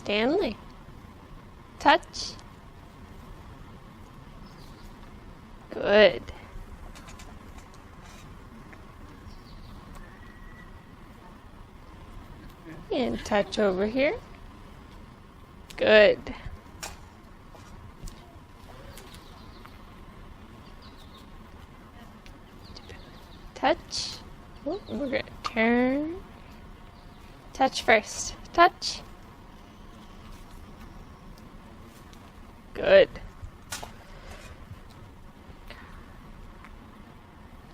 Stanley. Touch. Good. And touch over here. Good. Touch. Oh, we're going to turn. Touch first. Touch. Good.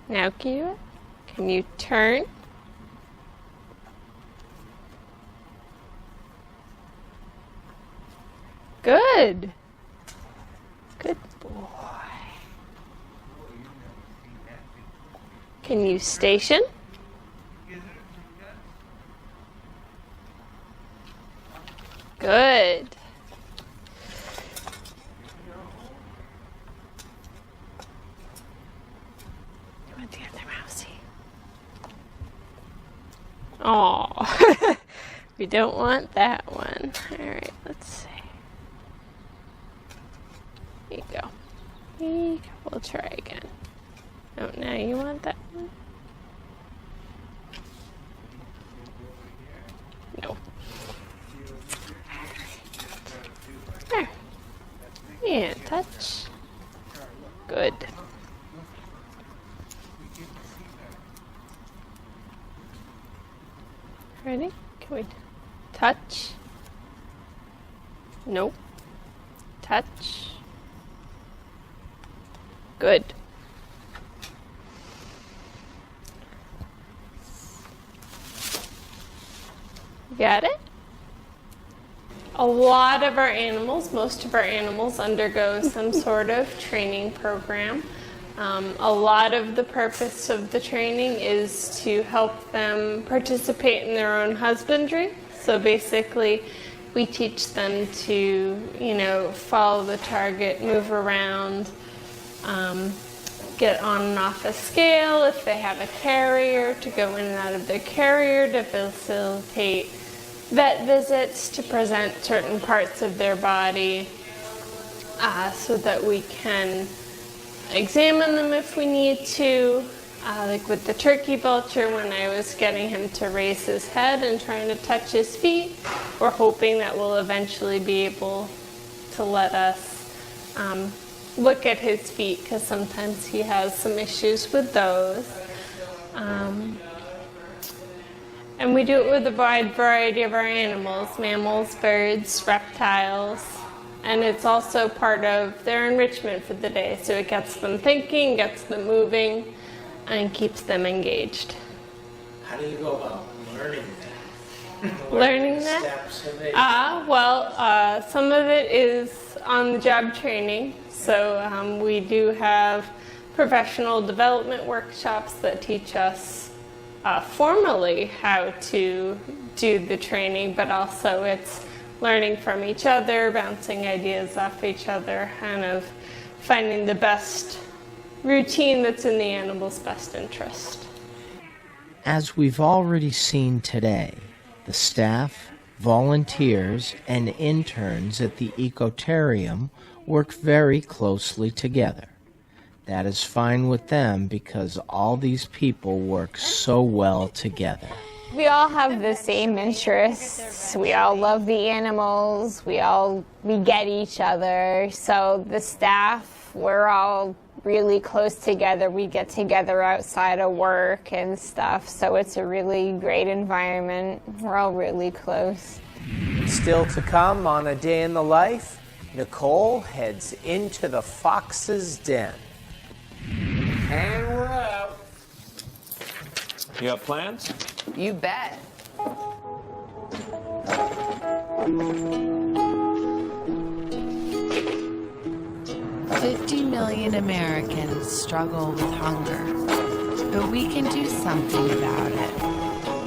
Now, Kiva, can you turn? Good. Good boy. Can you station? Good. You want the other mousey? Oh, we don't want that one. All right, let's see. Here you go. Here you go. We'll try again. Oh, now you want that one? No. There. Yeah, touch. Good. Ready? Can we touch? Nope. Touch. Good. Got it? A lot of our animals, most of our animals undergo some sort of training program. A lot of the purpose of the training is to help them participate in their own husbandry. So basically, we teach them to, follow the target, move around, get on and off a scale if they have a carrier, to go in and out of their carrier, to facilitate vet visits, to present certain parts of their body so that we can examine them if we need to. Like with the turkey vulture, when I was getting him to raise his head and trying to touch his feet, we're hoping that we'll eventually be able to let us look at his feet, because sometimes he has some issues with those. And we do it with a wide variety of our animals, mammals, birds, reptiles, and it's also part of their enrichment for the day. So it gets them thinking, gets them moving, and keeps them engaged. How do you go about learning that? Learning that? Some of it is on-the-job training. So we do have professional development workshops that teach us formally how to do the training, but also it's learning from each other, bouncing ideas off each other, kind of finding the best routine that's in the animal's best interest. As we've already seen today, the staff, volunteers, and interns at the Ecotarium work very closely together. That is fine with them because all these people work so well together. We all have the same interests. We all love the animals. We get each other. So the staff, we're all really close together. We get together outside of work and stuff. So it's a really great environment. We're all really close. Still to come on A Day in the Life, Nicole heads into the fox's den. And we're out. You got plans? You bet. $50 million Americans struggle with hunger, but we can do something about it.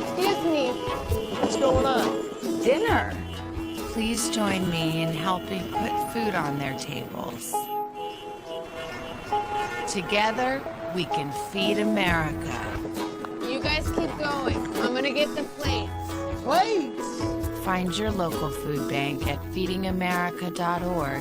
Excuse me. What's going on? Dinner. Please join me in helping put food on their tables. Together, we can feed America. You guys keep going. I'm gonna get the plates. Plates? Find your local food bank at feedingamerica.org